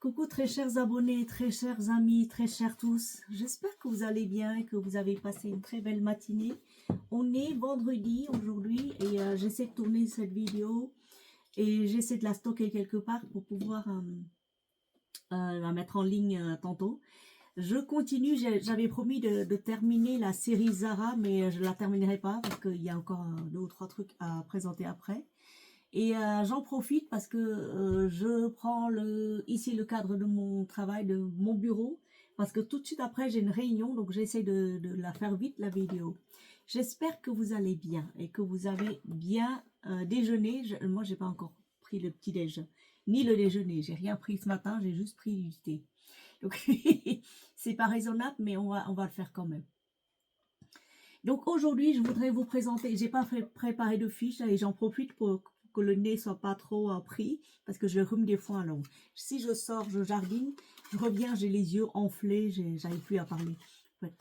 Coucou très chers abonnés, très chers amis, très chers tous. J'espère que vous allez bien et que vous avez passé une très belle matinée. On est vendredi aujourd'hui et j'essaie de tourner cette vidéo et j'essaie de la stocker quelque part pour pouvoir la mettre en ligne tantôt. Je continue, j'avais promis de terminer la série Zara, mais je ne la terminerai pas parce qu'il y a encore 2 ou 3 trucs à présenter après. Et j'en profite parce que je prends ici le cadre de mon travail, de mon bureau, parce que tout de suite après j'ai une réunion, donc j'essaie de la faire vite la vidéo. J'espère que vous allez bien et que vous avez bien déjeuné. Moi j'ai pas encore pris le petit déj, ni le déjeuner, j'ai rien pris ce matin, j'ai juste pris du thé. Donc c'est pas raisonnable, mais on va le faire quand même. Donc aujourd'hui, je voudrais vous présenter, j'ai pas préparé de fiche et j'en profite pour que le nez soit pas trop pris parce que je rhume des fois. Alors, si je sors, je jardine, je reviens, j'ai les yeux enflés, j'arrive plus à parler. En fait.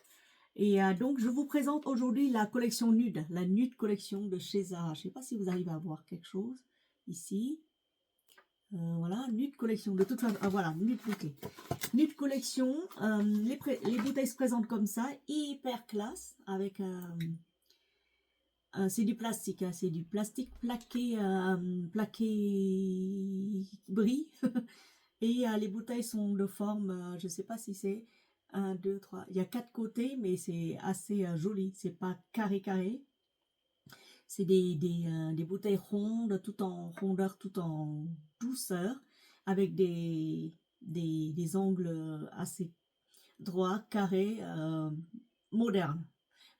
Et donc, je vous présente aujourd'hui la collection nude, la nude collection de chez Zara. Je sais pas si vous arrivez à voir quelque chose ici. Voilà, nude collection. De toute façon, voilà, nude bouquet. Nude collection. Les bouteilles se présentent comme ça, hyper classe, avec c'est du plastique, hein, c'est du plastique plaqué, plaqué brie. Et les bouteilles sont de forme, je ne sais pas si c'est 1, 2, 3. Il y a 4 côtés, mais c'est assez joli. C'est pas carré carré. C'est des bouteilles rondes, tout en rondeur, tout en douceur, avec des angles assez droits, carrés, modernes.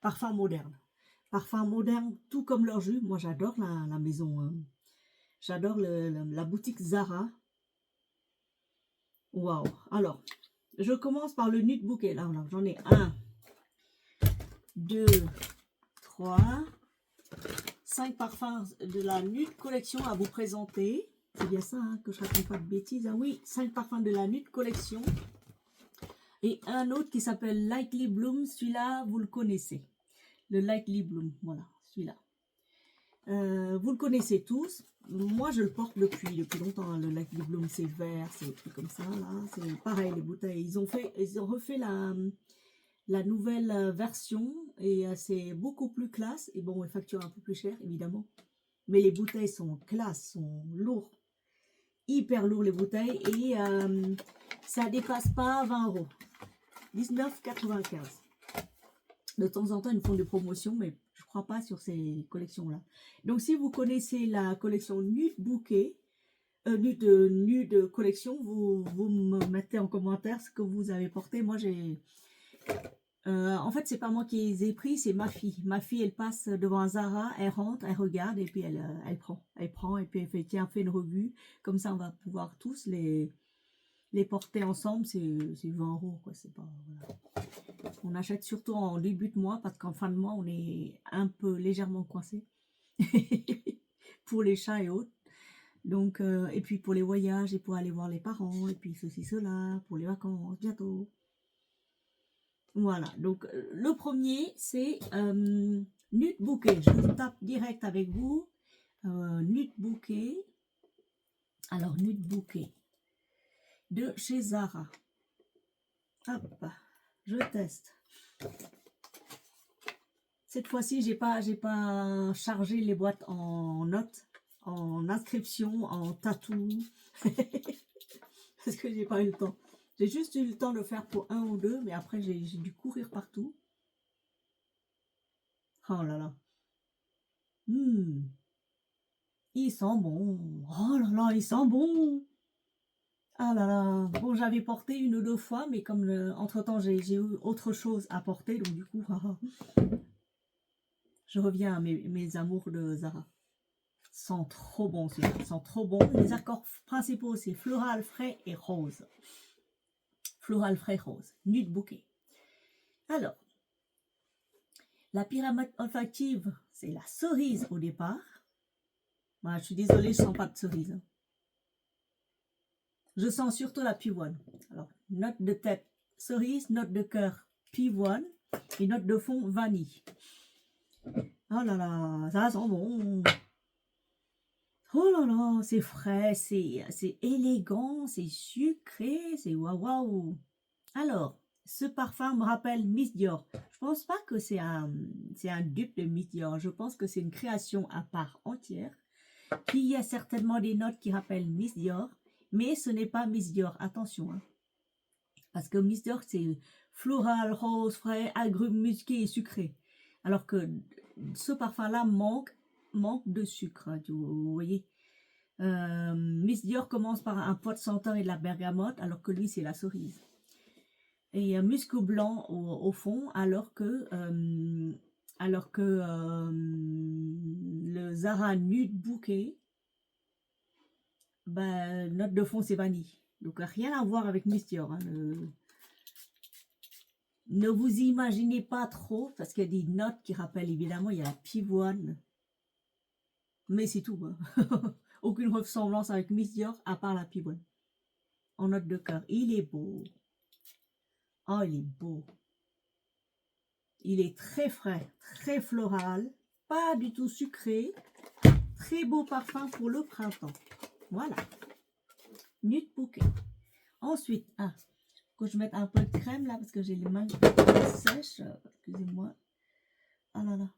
Parfum moderne. Parfum moderne, tout comme leur jus. Moi, j'adore la maison. Hein. J'adore la boutique Zara. Waouh. Alors, je commence par le nude bouquet. Là, j'en ai 1, 2, 3, 5 parfums de la nude collection à vous présenter. C'est bien ça, hein, que je raconte pas de bêtises. Ah oui, 5 parfums de la nude collection. Et un autre qui s'appelle Lightly Bloom. Celui-là, vous le connaissez. Le Lightly Bloom, voilà, celui-là. Vous le connaissez tous. Moi, je le porte depuis longtemps. Le Lightly Bloom, c'est vert, c'est des trucs comme ça. Là, c'est pareil, les bouteilles. Ils ont refait la nouvelle version et c'est beaucoup plus classe. Et bon, ils facturent un peu plus cher, évidemment. Mais les bouteilles sont classe, sont lourdes. Hyper lourds, les bouteilles. Et ça dépasse pas 20 €. 19,95 €. De temps en temps, ils me font des promotions, mais je ne crois pas sur ces collections-là. Donc, si vous connaissez la collection Nude Bouquet, nude collection, vous me mettez en commentaire ce que vous avez porté. Moi, j'ai... en fait, c'est pas moi qui les ai pris, c'est ma fille. Ma fille, elle passe devant un Zara, elle rentre, elle regarde, et puis elle prend. Elle prend, et puis elle fait, tiens, fais une revue. Comme ça, on va pouvoir tous les porter ensemble. C'est 20 €, quoi. C'est pas... Voilà. On achète surtout en début de mois parce qu'en fin de mois, on est un peu légèrement coincé pour les chats et autres. Donc, et puis pour les voyages et pour aller voir les parents et puis ceci, cela, pour les vacances bientôt. Voilà, donc le premier, c'est Nude Bouquet. Je vous tape direct avec vous. Nude Bouquet. Alors, Nude Bouquet de chez Zara. Hop, je teste. Cette fois-ci, j'ai pas chargé les boîtes en notes, en inscription, en tatou, parce que j'ai pas eu le temps. J'ai juste eu le temps de le faire pour 1 ou 2, mais après j'ai dû courir partout. Oh là là. Il sent bon. Oh là là, il sent bon. Ah là là. Bon, j'avais porté 1 ou 2 fois, mais comme entre-temps j'ai eu autre chose à porter, donc du coup, je reviens à mes amours de Zara. Sent trop bon celui-là, sent trop bon. Les accords principaux, c'est floral, frais et rose. Floral, frais, rose. Nude bouquet. Alors, la pyramide olfactive, c'est la cerise au départ. Voilà, je suis désolée, je ne sens pas de cerise. Hein. Je sens surtout la pivoine. Alors, note de tête, cerise, note de cœur, pivoine et note de fond, vanille. Oh là là, ça sent bon. Oh là là, c'est frais, c'est élégant, c'est sucré, c'est waouh waouh. Alors, ce parfum me rappelle Miss Dior. Je pense pas que c'est un dupe de Miss Dior. Je pense que c'est une création à part entière. Puis il y a certainement des notes qui rappellent Miss Dior, mais ce n'est pas Miss Dior. Attention, hein, parce que Miss Dior c'est floral, rose, frais, agrumes, musqué et sucré. Alors que ce parfum-là manque de sucre. Hein, vous voyez. Miss Dior commence par un pot de senteur et de la bergamote, alors que lui c'est la cerise. Et musc blanc au fond, le Zara Nude Bouquet, ben, note de fond c'est vanille. Donc rien à voir avec Miss Dior. Hein, ne vous imaginez pas trop, parce qu'il y a des notes qui rappellent évidemment, il y a la pivoine, mais c'est tout. Hein. Aucune ressemblance avec Miss Dior à part la pivoine. En note de cœur, il est beau. Oh, il est beau. Il est très frais, très floral, pas du tout sucré. Très beau parfum pour le printemps. Voilà. Nude Bouquet. Ensuite, que je mette un peu de crème là parce que j'ai les mains sèches. Excusez-moi. Ah là là.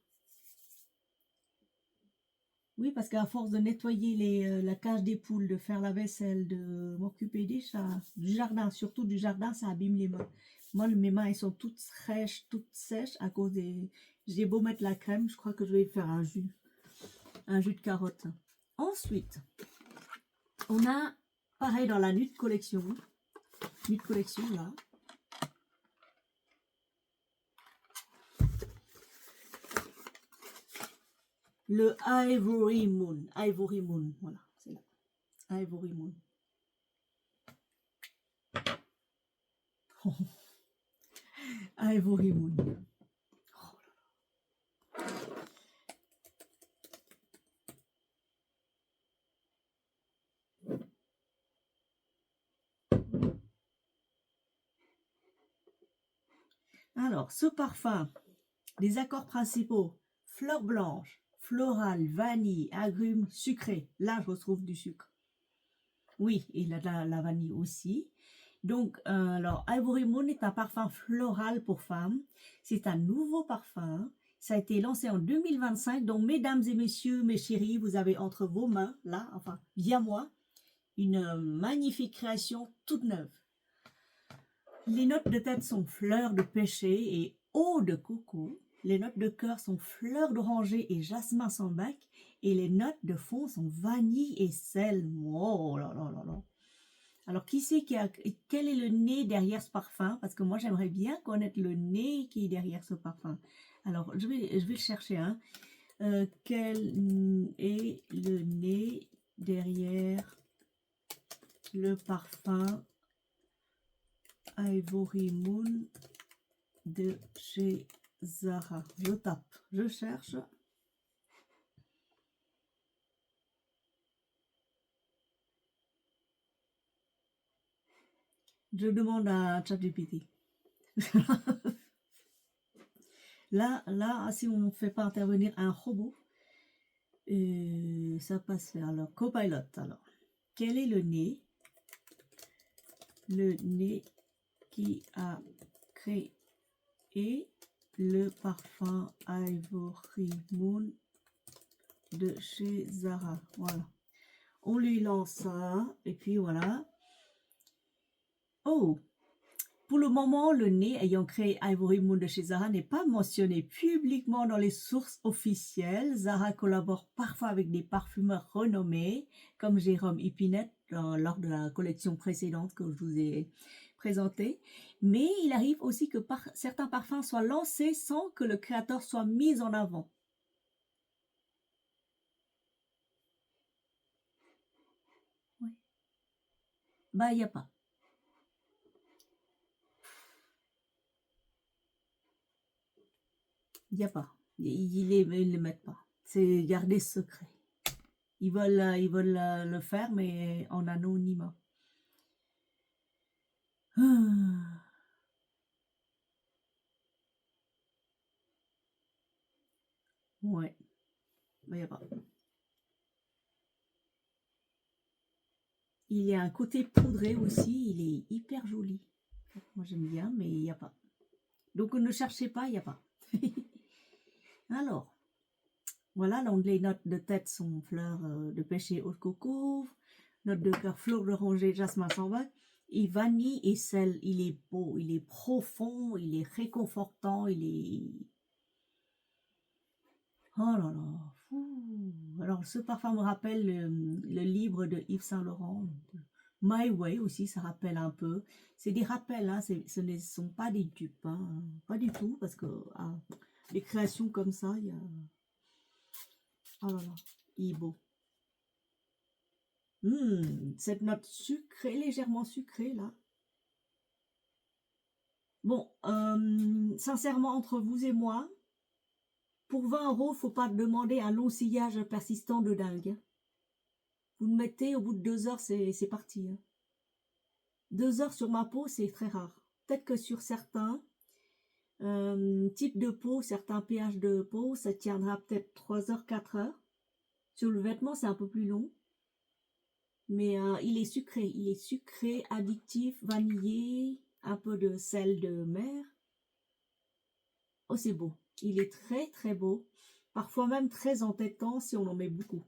Oui, parce qu'à force de nettoyer la cage des poules, de faire la vaisselle, de m'occuper des chats, du jardin, surtout du jardin, ça abîme les mains. Moi, mes mains, elles sont toutes fraîches, toutes sèches à cause des... J'ai beau mettre la crème, je crois que je vais faire un jus de carotte. Ensuite, on a, pareil dans la Nude Collection là, le Ivory Moon, voilà, c'est là, Ivory Moon. Ivory Moon. Alors, ce parfum, les accords principaux, fleur blanche, florale, vanille, agrumes, sucré. Là, je retrouve du sucre. Oui, et la vanille aussi. Donc, alors, Ivory Moon est un parfum floral pour femmes. C'est un nouveau parfum. Ça a été lancé en 2025. Donc, mesdames et messieurs, mes chéris, vous avez entre vos mains, là, enfin, via moi, une magnifique création toute neuve. Les notes de tête sont fleurs de pêcher et eau de coco. Les notes de cœur sont fleurs d'oranger et jasmin sans bac. Et les notes de fond sont vanille et sel. Oh là là là là. Alors, quel est le nez derrière ce parfum? Parce que moi, j'aimerais bien connaître le nez qui est derrière ce parfum. Alors, je vais le chercher. Hein. Quel est le nez derrière le parfum Ivory Moon de chez Zara? Je tape, je cherche. Je demande à ChatGPT. là, si on ne fait pas intervenir un robot, ça passe vers alors Copilot. Alors, quel est le nez qui a créé le parfum Ivory Moon de chez Zara? Voilà. On lui lance ça et puis voilà. Oh! Pour le moment, le nez ayant créé Ivory Moon de chez Zara n'est pas mentionné publiquement dans les sources officielles. Zara collabore parfois avec des parfumeurs renommés, comme Jérôme Epinette lors de la collection précédente que je vous ai présentée. Mais il arrive aussi que certains parfums soient lancés sans que le créateur soit mis en avant. Oui. Bah, il n'y a pas. Il n'y a pas. Ils ne le mettent pas. C'est garder secret. Ils veulent le faire, mais en anonymat. Ouais, il n'y a pas. Il y a un côté poudré aussi, il est hyper joli. Moi j'aime bien, mais il n'y a pas. Donc ne cherchez pas, il n'y a pas. Alors, voilà, donc les notes de tête sont fleurs de pêcher haute coco, notes de cœur, fleurs d'oranger, jasmin sambac, et vanille et sel. Il est beau, il est profond, il est réconfortant, il est... Oh là là, fou. Alors ce parfum me rappelle le livre de Yves Saint Laurent, My Way aussi, ça rappelle un peu. C'est des rappels, hein, ce ne sont pas des dupes, hein, pas du tout, parce que les créations comme ça, il y a... Oh là là, il est beau. Cette note sucrée, légèrement sucrée là. Bon, sincèrement, entre vous et moi, pour 20 €, faut pas demander un long sillage persistant de dingue. Vous le mettez, au bout de 2 heures, c'est parti. Hein. 2 heures sur ma peau, c'est très rare. Peut-être que sur certains types de peau, certains pH de peau, ça tiendra peut-être 3 heures, 4 heures. Sur le vêtement, c'est un peu plus long. Mais il est sucré, addictif, vanillé, un peu de sel de mer. Oh, c'est beau. Il est très, très beau. Parfois même très entêtant si on en met beaucoup.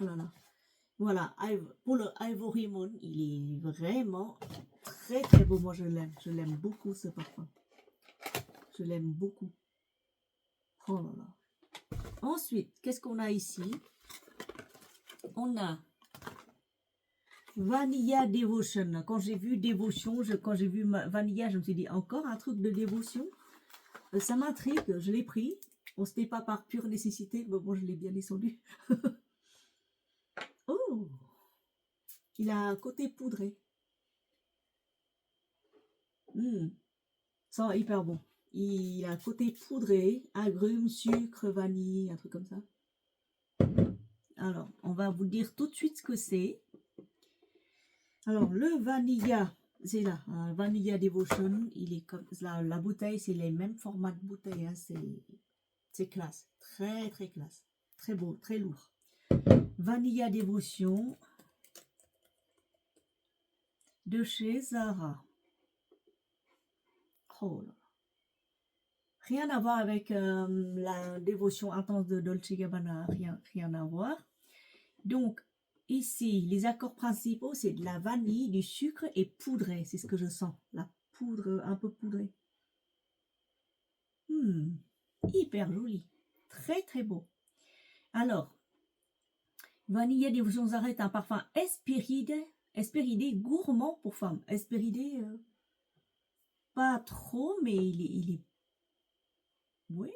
Oh là là. Voilà, pour le Ivory Moon, il est vraiment très, très beau. Moi, je l'aime. Je l'aime beaucoup, ce parfum. Je l'aime beaucoup. Oh là là. Ensuite, qu'est-ce qu'on a ici? On a Vanilla Devotion. Quand j'ai vu Dévotion, quand j'ai vu Vanilla, je me suis dit, encore un truc de dévotion. Ça m'intrigue, je l'ai pris. Bon, c'était pas par pure nécessité, mais bon, je l'ai bien descendu. Oh, il a un côté poudré. Ça hyper bon. Il a un côté poudré, agrumes, sucre, vanille, un truc comme ça. Alors, on va vous dire tout de suite ce que c'est. Alors, le Vanilla, c'est là, Vanilla Devotion, il est comme la bouteille, c'est les mêmes formats de bouteille, hein, c'est classe, très très classe, très beau, très lourd. Vanilla Devotion de chez Zara. Oh là. Rien à voir avec la dévotion intense de Dolce Gabbana, rien à voir. Donc, ici, les accords principaux, c'est de la vanille, du sucre et poudré. C'est ce que je sens. La poudre un peu poudrée. Hyper joli. Très, très beau. Alors, Vanilla Dévotion Zara est un parfum Hespéridé gourmand pour femmes. Hespéridé, pas trop, mais il est... Oui.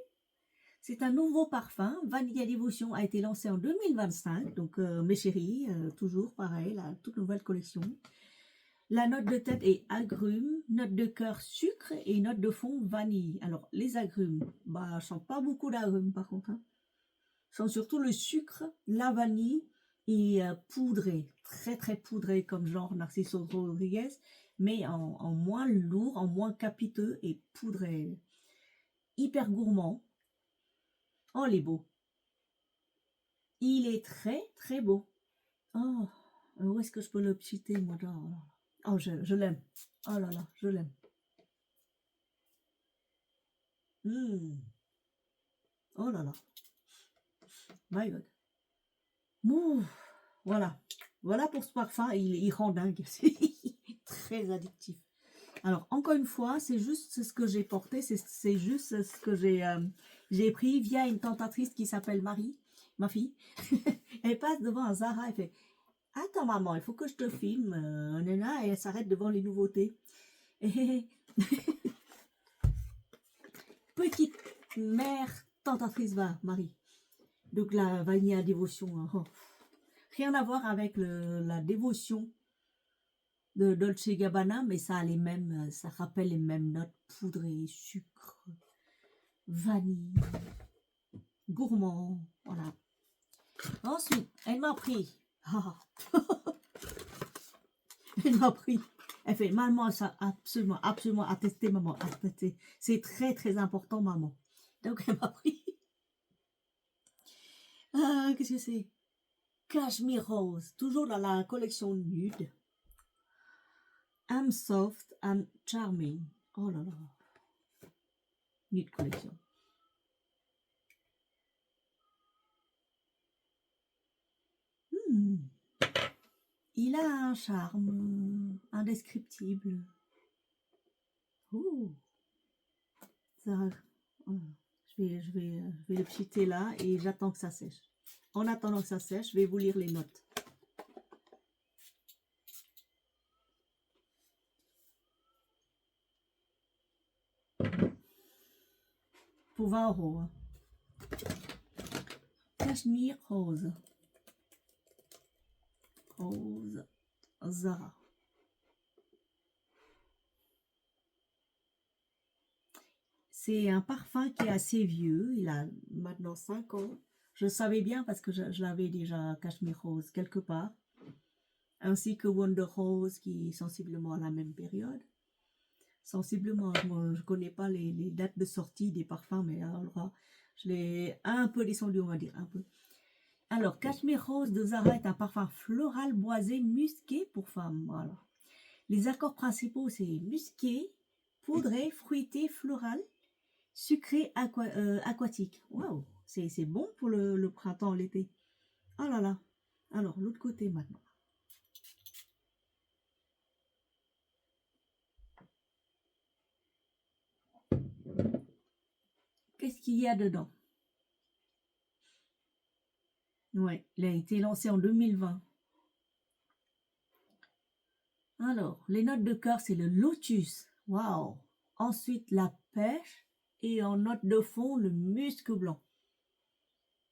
C'est un nouveau parfum. Vanilla Dévotion a été lancé en 2025. Donc, mes chéris, toujours pareil, la toute nouvelle collection. La note de tête est agrumes, note de cœur sucre et note de fond vanille. Alors, les agrumes, bah, je sens pas beaucoup d'agrumes par contre. Hein. Je sens surtout le sucre, la vanille et poudré. Très, très poudré comme genre Narciso Rodriguez, mais en moins lourd, en moins capiteux et poudré. Hyper gourmand. Oh, il est beau. Il est très, très beau. Oh, où est-ce que je peux le citer, moi? Oh, je l'aime. Oh là là, je l'aime. Oh là là. My God. Ouh, voilà. Voilà pour ce parfum. Il rend dingue. Très addictif. Alors, encore une fois, c'est juste ce que j'ai porté. C'est juste ce que j'ai pris via une tentatrice qui s'appelle Marie, ma fille. Elle passe devant un Zara. Elle fait... Attends maman, il faut que je te filme. Nana, et elle s'arrête devant les nouveautés. Petite mère tentatrice Marie. Donc la vanilla dévotion. Hein. Oh. Rien à voir avec la dévotion de Dolce Gabbana, mais ça a les mêmes, ça rappelle les mêmes notes poudrées, sucre, vanille, gourmand. Voilà. Ensuite, elle m'a pris. Elle m'a pris. Elle fait, maman, ça absolument, absolument à tester, maman, à tester. C'est très, très important, maman. Donc, elle m'a pris. Qu'est-ce que c'est? Cashmere Rose, toujours dans la collection nude. I'm soft and charming. Oh là là. Nude collection. Il a un charme indescriptible. Oh. Ça, je vais le pchiter là et j'attends que ça sèche. En attendant que ça sèche, je vais vous lire les notes. Pour 20 €. Hein. Cashmere Rose. Rose Zara. C'est un parfum qui est assez vieux. Il a maintenant 5 ans. Je savais bien parce que je l'avais déjà, Cashmere Rose, quelque part. Ainsi que Wonder Rose, qui est sensiblement à la même période. Sensiblement, je ne connais pas les dates de sortie des parfums, mais alors, je l'ai un peu descendu, on va dire, un peu. Alors, Cashmere Rose de Zara est un parfum floral boisé musqué pour femmes. Voilà. Les accords principaux, c'est musqué, poudré, fruité, floral, sucré, aquatique. Waouh, c'est bon pour le printemps, l'été. Oh là là. Alors, l'autre côté maintenant. Qu'est-ce qu'il y a dedans? Ouais, il a été lancé en 2020. Alors, les notes de cœur, c'est le lotus. Waouh. Ensuite, la pêche. Et en note de fond, le musc blanc.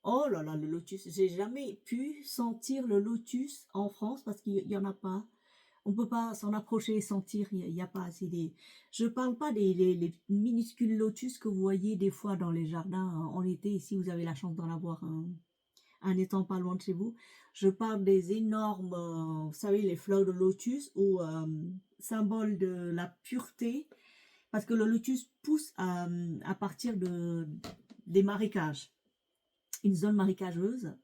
Oh là là, le lotus. J'ai jamais pu sentir le lotus en France parce qu'il n'y en a pas. On ne peut pas s'en approcher et sentir. Il n'y a pas assez des... Je ne parle pas les minuscules lotus que vous voyez des fois dans les jardins en été. Si vous avez la chance d'en avoir un étang pas loin de chez vous. Je parle des énormes, vous savez, les fleurs de lotus ou symbole de la pureté, parce que le lotus pousse à partir des marécages, une zone marécageuse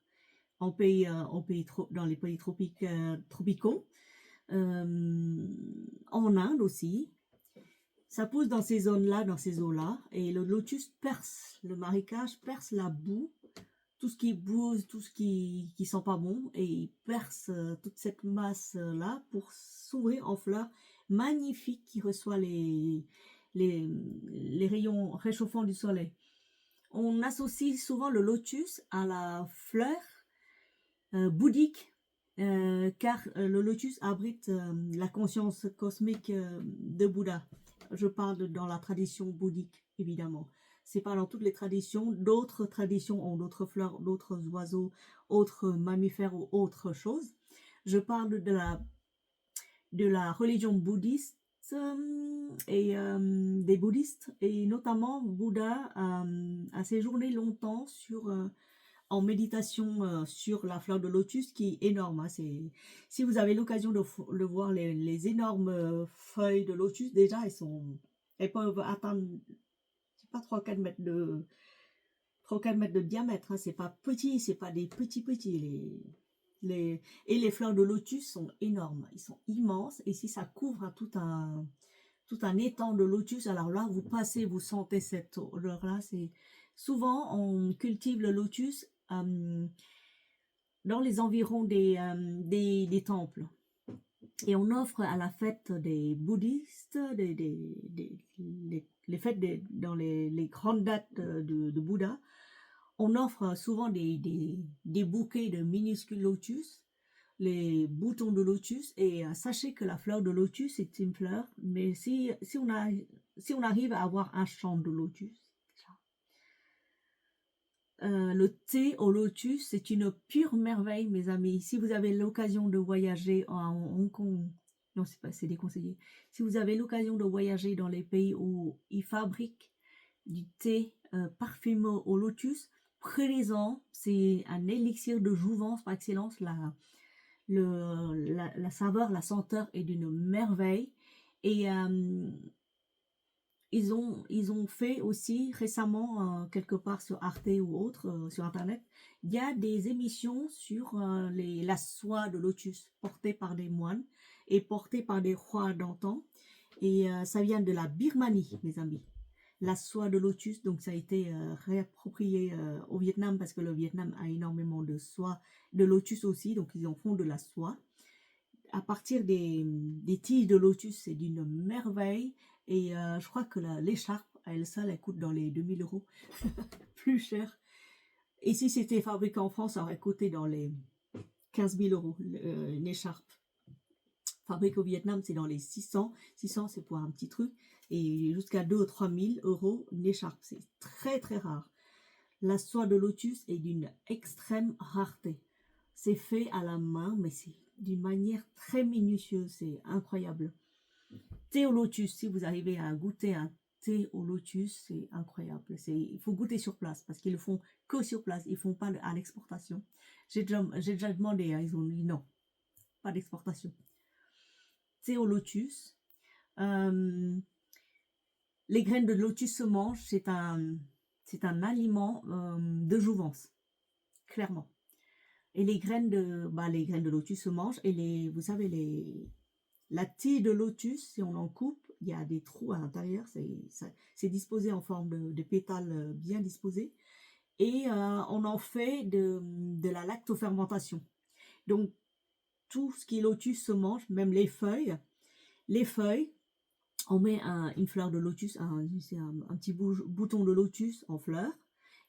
dans les pays tropicaux, en Inde aussi. Ça pousse dans ces zones-là, dans ces eaux-là, et le lotus perce, le marécage perce la boue, tout ce qui bouge, tout ce qui sent pas bon, et il perce toute cette masse-là pour s'ouvrir en fleurs magnifiques qui reçoit les rayons réchauffants du soleil. On associe souvent le lotus à la fleur bouddhique, car le lotus abrite la conscience cosmique de Bouddha. Je parle dans la tradition bouddhique, évidemment. C'est pas dans toutes les traditions. D'autres traditions ont d'autres fleurs, d'autres oiseaux, autres mammifères ou autres choses. Je parle de la religion bouddhiste et des bouddhistes, et notamment Bouddha a séjourné longtemps en méditation sur la fleur de lotus, qui est énorme. Hein. Si vous avez l'occasion de voir les énormes feuilles de lotus, déjà elles peuvent atteindre, c'est pas 3-4 mètres de 3-4 mètres de diamètre. Hein. C'est pas petit, c'est pas des petits. Et les fleurs de lotus sont énormes, ils sont immenses, et si ça couvre tout un étang de lotus, alors là vous passez, vous sentez cette odeur là. C'est souvent on cultive le lotus dans les environs des temples, et on offre à la fête des bouddhistes, les fêtes dans les grandes dates de Bouddha. On offre souvent des bouquets de minuscules lotus, les boutons de lotus, et sachez que la fleur de lotus est une fleur, mais si on arrive à avoir un champ de lotus, le thé au lotus, c'est une pure merveille, mes amis. Si vous avez l'occasion de voyager en Hong Kong, non, c'est déconseillé. Si vous avez l'occasion de voyager dans les pays où ils fabriquent du thé parfumé au lotus, prenez-en. C'est un élixir de jouvence par excellence. La saveur, la senteur est d'une merveille. Et ils ont fait aussi récemment, quelque part sur Arte ou autre, sur Internet, il y a des émissions sur la soie de lotus portée par des moines et portée par des rois d'antan. Et ça vient de la Birmanie, mes amis. La soie de lotus, donc ça a été réapproprié au Vietnam parce que le Vietnam a énormément de soie de lotus aussi, donc ils en font de la soie. À partir des tiges de lotus, c'est d'une merveille. Et je crois que l'écharpe, à elle seule, elle coûte dans les 2000 €, plus cher. Et si c'était fabriqué en France, ça aurait coûté dans les 15 000 € une écharpe. Fabriqué au Vietnam, c'est dans les 600. 600, c'est pour un petit truc. Et jusqu'à 2 ou 3 000 € une écharpe. C'est très, très rare. La soie de lotus est d'une extrême rareté. C'est fait à la main, mais c'est d'une manière très minutieuse. C'est incroyable. Thé au lotus, si vous arrivez à goûter un thé au lotus, c'est incroyable. Il faut goûter sur place parce qu'ils le font que sur place. Ils ne font pas à l'exportation. J'ai déjà demandé, hein, ils ont dit non, pas d'exportation. Thé au lotus. Les graines de lotus se mangent. C'est un aliment de jouvence, clairement. Et les graines de lotus se mangent. Et vous savez, la tige de lotus, si on en coupe, il y a des trous à l'intérieur. C'est disposé en forme de pétales bien disposés. Et on en fait de la lactofermentation. Donc, tout ce qui est lotus se mange, même les feuilles. Les feuilles, on met une fleur de lotus, un petit bouton de lotus en fleur.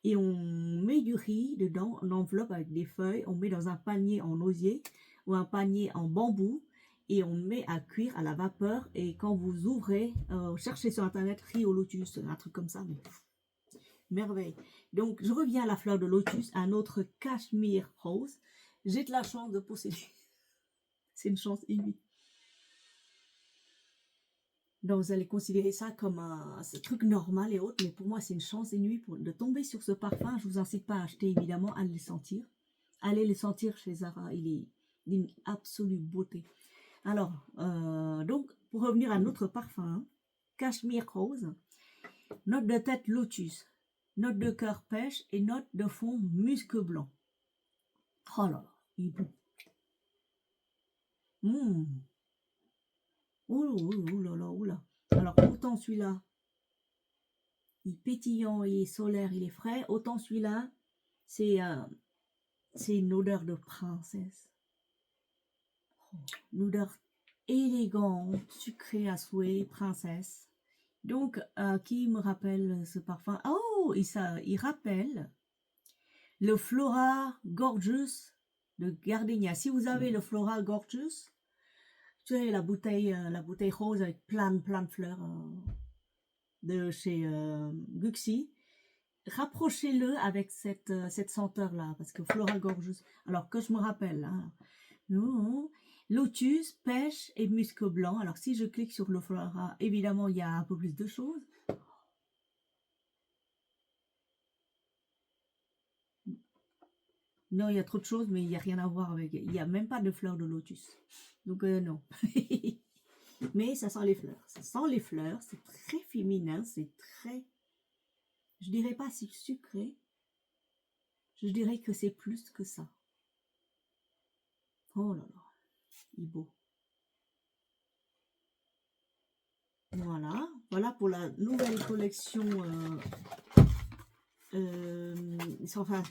Et on met du riz dedans, on enveloppe avec des feuilles. On met dans un panier en osier ou un panier en bambou. Et on met à cuire à la vapeur. Et quand vous ouvrez, cherchez sur Internet riz au lotus, un truc comme ça. Mais merveille. Donc, je reviens à la fleur de lotus, un autre cashmere rose. J'ai de la chance de posséder. C'est une chance inouïe. Donc, vous allez considérer ça comme ce truc normal et autres. Mais pour moi, c'est une chance inouïe de tomber sur ce parfum. Je ne vous incite pas à acheter, évidemment, à le sentir. Allez le sentir chez Zara. Il est d'une absolue beauté. Alors, donc, pour revenir à notre parfum, Cashmere Rose, note de tête lotus, note de cœur pêche et note de fond musc blanc. Oh là là, il est bon. Ouh là là, ouh là. Alors, autant celui-là, il est pétillant, il est solaire, il est frais, autant celui-là, c'est une odeur de princesse. Oh, une odeur élégante, sucrée à souhait, princesse. Donc, qui me rappelle ce parfum? Oh, il rappelle le Flora Gorgeous de Gardenia. Si vous avez le Flora Gorgeous, tu sais, la bouteille rose avec plein de fleurs de chez Guxi, rapprochez-le avec cette senteur-là, parce que Flora Gorgeous, alors que je me rappelle, hein, lotus, pêche et musc blanc. Alors si je clique sur le Flora, évidemment il y a un peu plus de choses. Non, il y a trop de choses, mais il n'y a rien à voir avec. Il n'y a même pas de fleurs de lotus. Donc non. Mais ça sent les fleurs. Ça sent les fleurs. C'est très féminin. C'est très... Je dirais pas si sucré. Je dirais que c'est plus que ça. Oh là là. Il est beau. Voilà. Voilà pour la nouvelle collection... enfin,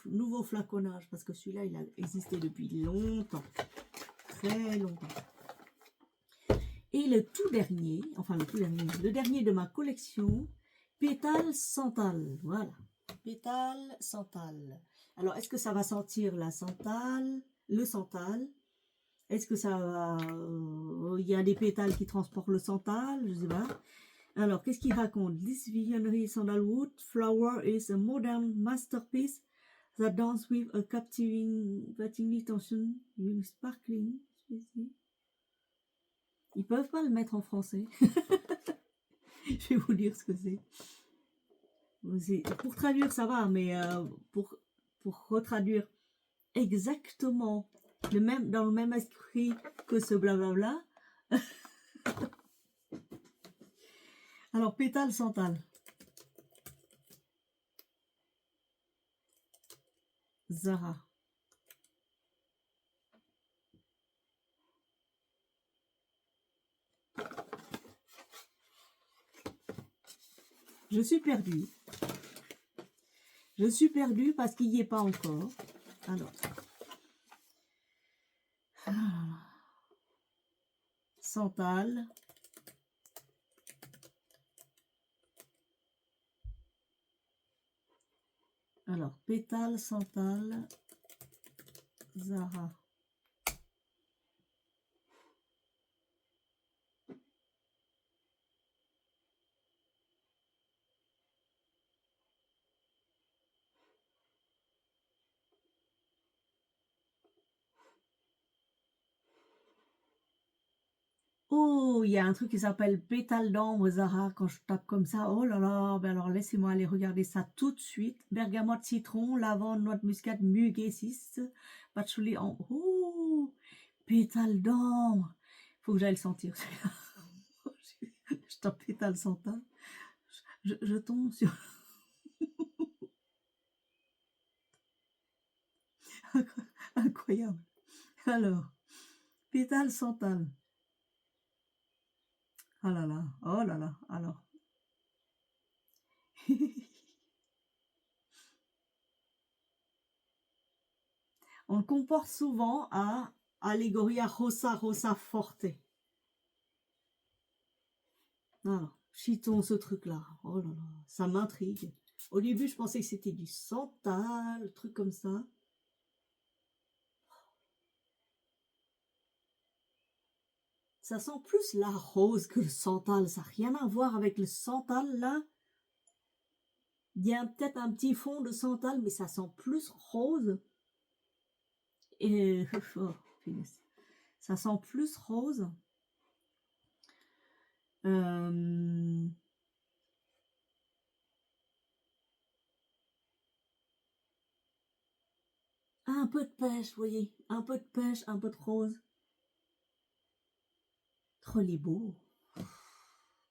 nouveau flaconnage. Parce que celui-là, il a existé depuis longtemps. Très longtemps. Et le tout dernier, le dernier de ma collection, Pétale Santal. Voilà, Pétale Santal. Alors, est-ce que ça va sentir la santal, le santal? Est-ce que ça va... il y a des pétales qui transportent le santal, je sais pas. Alors, qu'est-ce qu'il raconte? This visionary sandalwood flower is a modern masterpiece that dances with a captivating tension, sparkling. Ils peuvent pas le mettre en français. Je vais vous dire ce que c'est. Pour traduire, ça va, mais pour retraduire exactement dans le même esprit que ce blablabla. Alors, pétale santal. Zara. Je suis perdue. Je suis perdue parce qu'il n'y est pas encore. Alors. Santal. Alors, pétale, santal, Zara. Oh, il y a un truc qui s'appelle pétale d'ambre Zara. Quand je tape comme ça, oh là là, ben alors laissez-moi aller regarder ça tout de suite. Bergamote, citron, lavande, noix de muscade, muguet 6, patchouli en... Oh, pétale d'ambre. Faut que j'aille le sentir. Je tape pétale santal. Je tombe sur... Incroyable. Alors, pétale santal. Ah là là, oh là là, alors. On le compare souvent à Allegoria Rosa Rosa Forte. Alors, chitons ce truc-là. Oh là là, ça m'intrigue. Au début, je pensais que c'était du santal, truc comme ça. Ça sent plus la rose que le santal. Ça n'a rien à voir avec le santal, là. Il y a peut-être un petit fond de santal, mais ça sent plus rose. Et oh, ça sent plus rose. Un peu de pêche, vous voyez. Un peu de pêche, un peu de rose. Trop il est beau.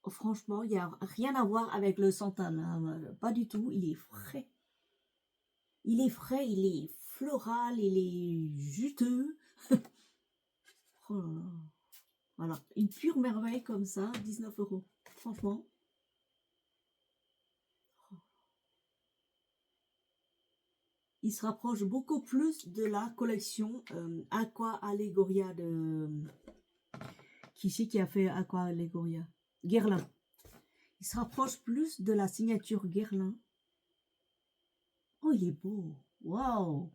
Oh, franchement, il n'y a rien à voir avec le santal. Hein. Pas du tout. Il est frais. Il est frais, il est floral, il est juteux. Oh là là. Voilà, une pure merveille comme ça, 19 €. Franchement. Il se rapproche beaucoup plus de la collection Aqua Allegoria de... Qui c'est qui a fait Aqua Allegoria? Guerlain. Il se rapproche plus de la signature Guerlain. Oh, il est beau. Waouh.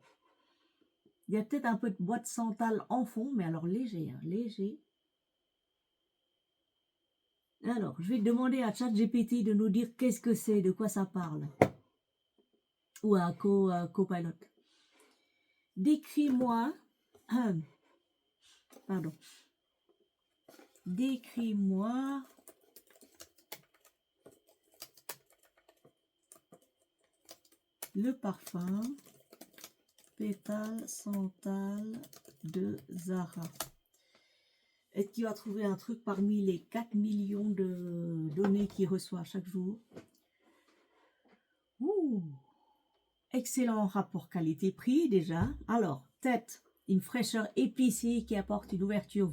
Il y a peut-être un peu de bois de santal en fond, mais alors léger, hein, léger. Alors, je vais demander à ChatGPT de nous dire qu'est-ce que c'est, de quoi ça parle. Ou à Copilot. Décris-moi... Pardon. Décris-moi... le parfum pétale santal de Zara. Est-ce qu'il va trouver un truc parmi les 4 millions de données qu'il reçoit chaque jour? Ouh. Excellent rapport qualité-prix déjà. Alors, tête, une fraîcheur épicée qui apporte une ouverture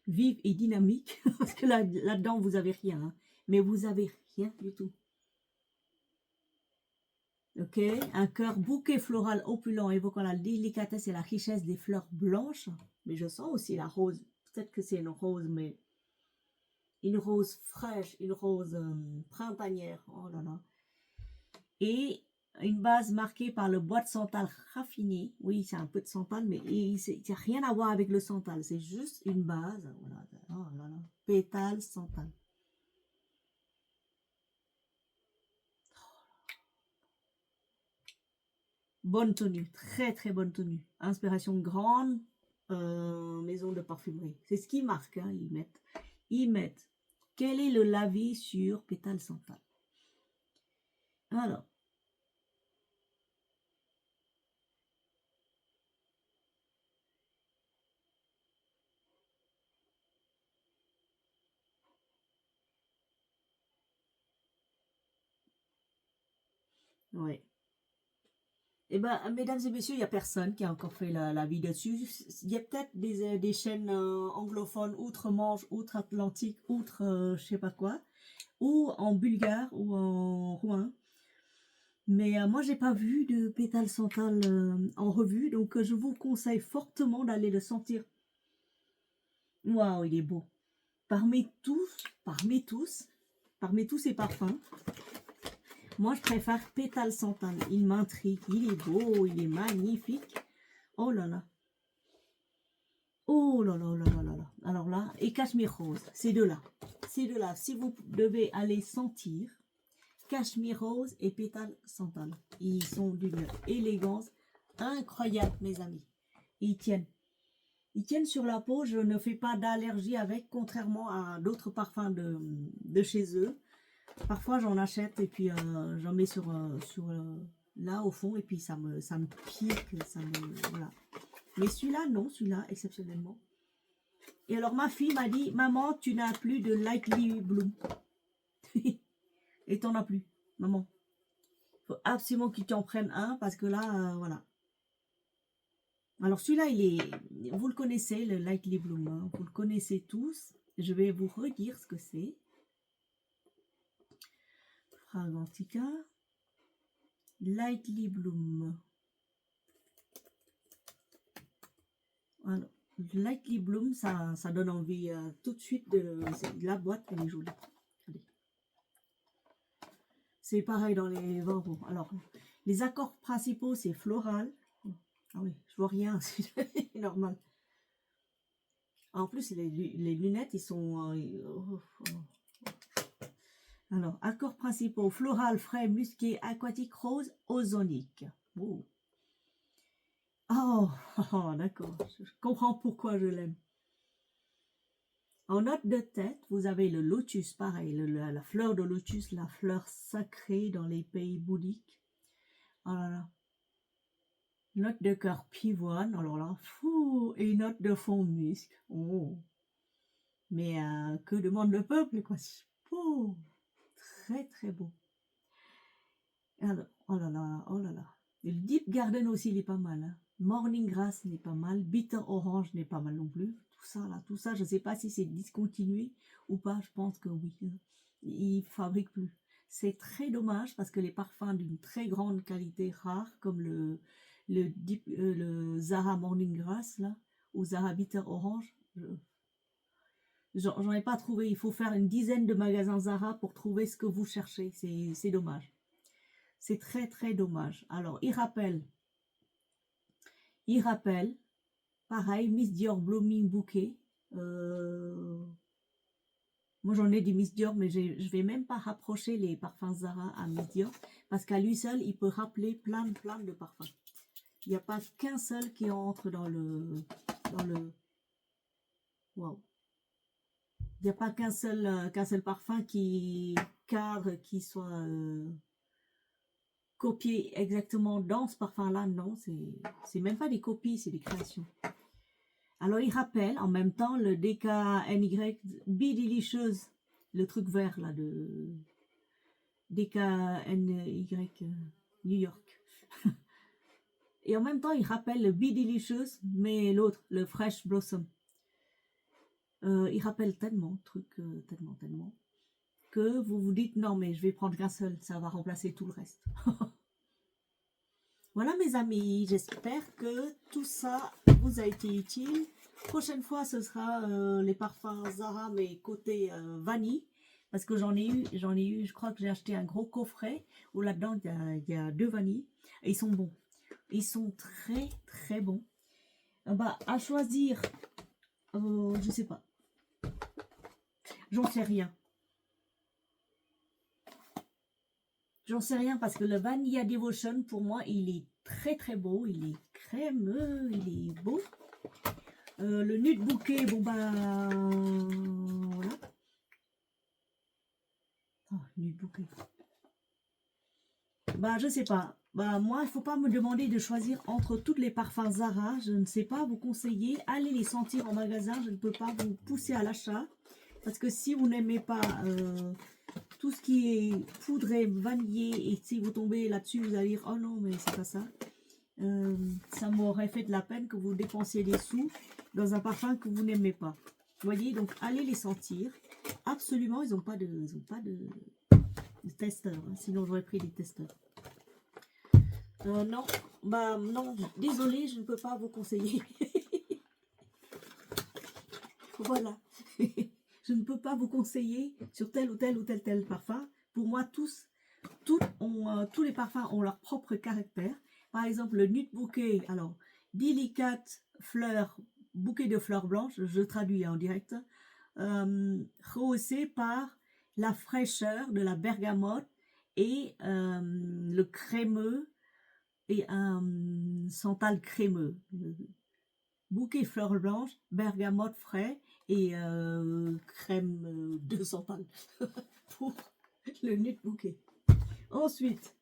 vive et dynamique. Parce que là-dedans, vous n'avez rien. Hein. Mais vous n'avez rien du tout. Ok, un cœur bouquet floral opulent évoquant la délicatesse et la richesse des fleurs blanches. Mais je sens aussi la rose. Peut-être que c'est une rose, mais une rose fraîche, une rose printanière. Oh là là. Et une base marquée par le bois de santal raffiné. Oui, c'est un peu de santal, mais il n'y a rien à voir avec le santal. C'est juste une base. Voilà. Oh là là. Pétale santal. Bonne tenue, très très bonne tenue. Inspiration grande, maison de parfumerie. C'est ce qu'ils marquent, hein, ils mettent. Quel est le lavis sur pétale santal? Alors. Ouais. Eh ben, mesdames et messieurs, il n'y a personne qui a encore fait la vidéo dessus. Il y a peut-être des chaînes anglophones, outre-Manche, outre-Atlantique, je sais pas quoi, ou en bulgare, ou en roumain. Mais moi, j'ai pas vu de pétale santal en revue, donc je vous conseille fortement d'aller le sentir. Waouh, il est beau. Parmi tous ces parfums, moi, je préfère pétale santal. Il m'intrigue, il est beau, il est magnifique. Oh là là. Oh là là là là là là. Alors là, et Cachemire Rose, ces deux-là. Ces deux-là, si vous devez aller sentir, Cachemire Rose et pétale santal. Ils sont d'une élégance incroyable, mes amis. Ils tiennent. Ils tiennent sur la peau, je ne fais pas d'allergie avec, contrairement à d'autres parfums de chez eux. Parfois j'en achète et puis j'en mets sur là au fond et puis ça me pique, voilà. Mais celui-là, non, celui-là, exceptionnellement. Et alors ma fille m'a dit, maman, tu n'as plus de Lightly Bloom. Et t'en as plus, maman. Faut absolument que tu en prennes un parce que là, voilà. Alors celui-là, vous le connaissez, le Lightly Bloom, hein, vous le connaissez tous. Je vais vous redire ce que c'est. Fragrantica, Lightly Bloom. Alors, Lightly Bloom, ça donne envie tout de suite de la boîte, elle est jolie. C'est pareil dans les vins rouges. Alors, les accords principaux, c'est floral. Ah oui, je vois rien, c'est normal. En plus, les lunettes, ils sont... Alors, accords principaux, floral, frais, musqué, aquatique, rose, ozonique. Oh, oh d'accord, je comprends pourquoi je l'aime. En note de tête, vous avez le lotus, pareil, la fleur de lotus, la fleur sacrée dans les pays bouddhiques. Oh là là. Note de cœur pivoine, alors là, fou, et note de fond musc. Oh. Mais que demande le peuple, quoi. Oh, très très beau. Alors, oh là là, oh là là. Et le Deep Garden aussi, il est pas mal. Hein. Morning Grass n'est pas mal. Bitter Orange n'est pas mal non plus. Tout ça, je ne sais pas si c'est discontinué ou pas. Je pense que oui. Ils ne fabriquent plus. C'est très dommage parce que les parfums d'une très grande qualité rare, comme le Zara Morning Grass, là, ou Zara Bitter Orange, j'en ai pas trouvé. Il faut faire une dizaine de magasins Zara pour trouver ce que vous cherchez. C'est dommage. C'est très très dommage. Alors, il rappelle, pareil, Miss Dior Blooming Bouquet. Moi, j'en ai des Miss Dior, mais je vais même pas rapprocher les parfums Zara à Miss Dior, parce qu'à lui seul, il peut rappeler plein de parfums. Il n'y a pas qu'un seul qui entre dans le wow. Il n'y a pas qu'un seul parfum qui cadre, qui soit copié exactement dans ce parfum-là. Non, c'est même pas des copies, c'est des créations. Alors, il rappelle en même temps le DKNY Be Delicious, le truc vert là de DKNY New York. Et en même temps, il rappelle le Be Delicious, mais l'autre, le Fresh Blossom. Il rappelle tellement de trucs, tellement, que vous vous dites non, mais je vais prendre qu'un seul, ça va remplacer tout le reste. Voilà mes amis, j'espère que tout ça vous a été utile. Prochaine fois, ce sera les parfums Zara, mais côté vanille. Parce que j'en ai eu, je crois que j'ai acheté un gros coffret où là-dedans, il y a 2 vanilles. Et ils sont bons. Ils sont très, très bons. Bah, à choisir, je sais pas. J'en sais rien. J'en sais rien parce que le Vanilla Devotion, pour moi, il est très, très beau. Il est crémeux, il est beau. Le Nude Bouquet, bon bah voilà. Oh, Nude Bouquet. Bah je sais pas. Bah moi, il faut pas me demander de choisir entre toutes les parfums Zara. Je ne sais pas vous conseiller. Allez les sentir en magasin. Je ne peux pas vous pousser à l'achat. Parce que si vous n'aimez pas tout ce qui est poudré, vanillé, et si vous tombez là-dessus, vous allez dire, oh non, mais c'est pas ça. Ça m'aurait fait de la peine que vous dépensiez des sous dans un parfum que vous n'aimez pas. Vous voyez, donc allez les sentir. Absolument, ils n'ont pas de testeurs, hein, sinon j'aurais pris des testeurs. Non, bah non, désolé, je ne peux pas vous conseiller. Voilà. Je ne peux pas vous conseiller sur tel ou tel parfum. Pour moi, tous les parfums ont leur propre caractère. Par exemple, le Nude Bouquet, alors, délicate fleur, bouquet de fleurs blanches, je traduis en direct, rehaussé par la fraîcheur de la bergamote et le crémeux et un santal crémeux. Bouquet fleurs blanches, bergamote frais et crème de santal pour le Nude Bouquet. Ensuite,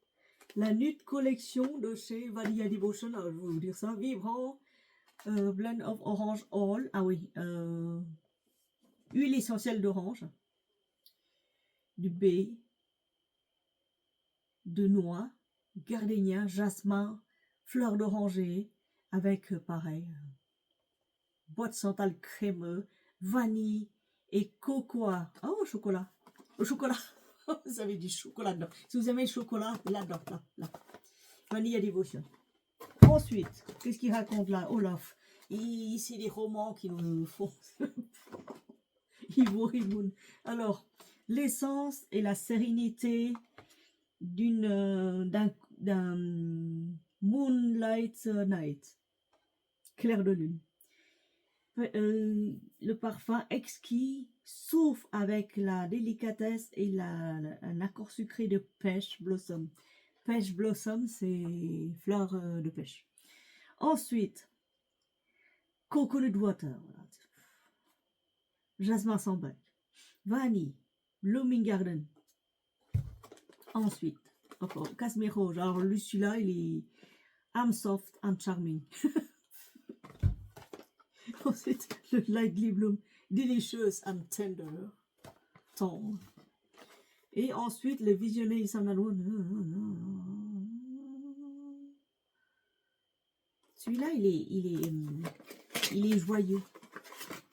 la Nude Collection de chez Vanilla Devotion, alors je vais vous dire ça, vibrant, blend of orange all, ah oui, huile essentielle d'orange, du baie, de noix, gardénia, jasmin, fleur d'oranger, avec pareil, boîte santal crémeux, vanille et cocoa. Oh, au chocolat. Au chocolat. Vous avez du chocolat dedans. Si vous aimez le chocolat, là-dedans, là. Vanilla Devotion. Ensuite, qu'est-ce qu'il raconte là, Olaf? C'est des romans qui nous font. Alors, l'essence et la sérénité d'un Moonlight Night. Clair de lune. Le parfum exquis souffle avec la délicatesse et un accord sucré de pêche blossom. Pêche blossom, c'est fleur de pêche. Ensuite, coconut water, jasmin sambac, vanille, blooming garden. Ensuite, encore casimir rouge. Alors celui-là, il est I'm soft and charming. Ensuite, le Lightly Bloom, delicious and tender, tendre. Et ensuite, le Visionnaire Sandalwood. Celui-là, il est joyeux.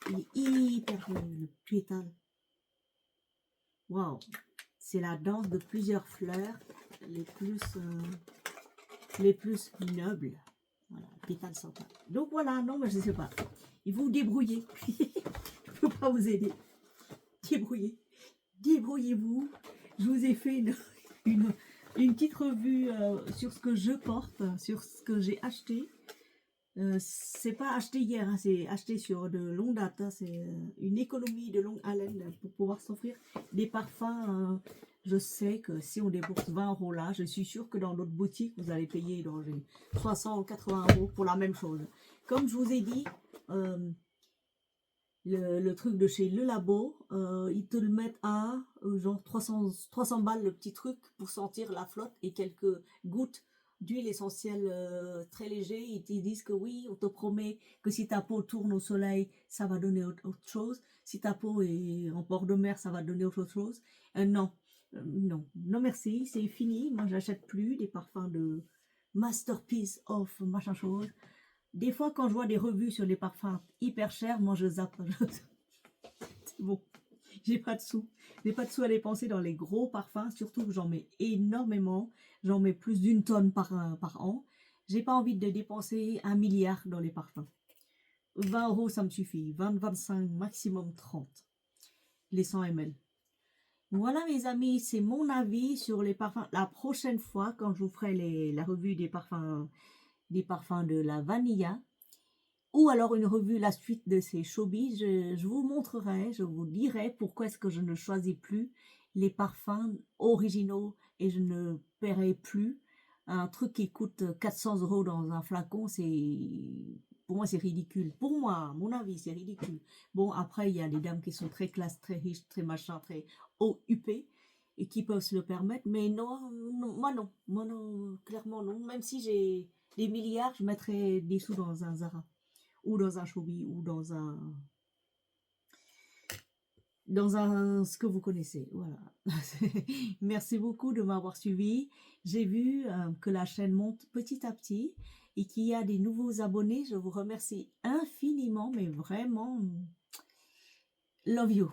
Il est hyper le pétale. Waouh! C'est la danse de plusieurs fleurs, les plus nobles. Voilà, pétale central. Donc voilà, non, mais je ne sais pas. Il faut vous débrouiller. Je ne peux pas vous aider. Débrouillez-vous. Je vous ai fait une petite revue sur ce que je porte, sur ce que j'ai acheté. C'est pas acheté hier, hein, c'est acheté sur de longue date. Hein, c'est une économie de longue haleine pour pouvoir s'offrir des parfums. Je sais que si on débourse 20 € là, je suis sûre que dans d'autres boutiques, vous allez payer dans 60 ou 80 € pour la même chose. Comme je vous ai dit, le truc de chez Le Labo, ils te le mettent à genre 300 balles le petit truc pour sentir la flotte et quelques gouttes d'huile essentielle très léger. Ils te disent que oui, on te promet que si ta peau tourne au soleil, ça va donner autre chose. Si ta peau est en bord de mer, ça va donner autre chose. Non, merci, c'est fini. Moi, j'achète plus des parfums de masterpiece of machin chose. Des fois, quand je vois des revues sur les parfums hyper chers, moi, je zappe. C'est bon, j'ai pas de sous. J'ai pas de sous à dépenser dans les gros parfums, surtout que j'en mets énormément. J'en mets plus d'1 tonne par an. J'ai pas envie de dépenser 1 milliard dans les parfums. 20 €, ça me suffit. 20, 25, maximum 30. Les 100 ml. Voilà mes amis, c'est mon avis sur les parfums. La prochaine fois, quand je vous ferai la revue des parfums de la Vanilla, ou alors une revue, la suite de ces showbiz, je vous montrerai, je vous dirai pourquoi est-ce que je ne choisis plus les parfums originaux et je ne paierai plus un truc qui coûte 400 € dans un flacon. Pour moi, c'est ridicule. Pour moi, à mon avis, c'est ridicule. Bon, après, il y a des dames qui sont très classe, très riches, très machin, très haut huppées et qui peuvent se le permettre. Mais non, moi non, clairement non. Même si j'ai des milliards, je mettrais des sous dans un Zara ou dans un Choubi ou dans un dans ce que vous connaissez. Voilà. Merci beaucoup de m'avoir suivi. J'ai vu que la chaîne monte petit à petit et qu'il y a des nouveaux abonnés. Je vous remercie infiniment, mais vraiment, love you.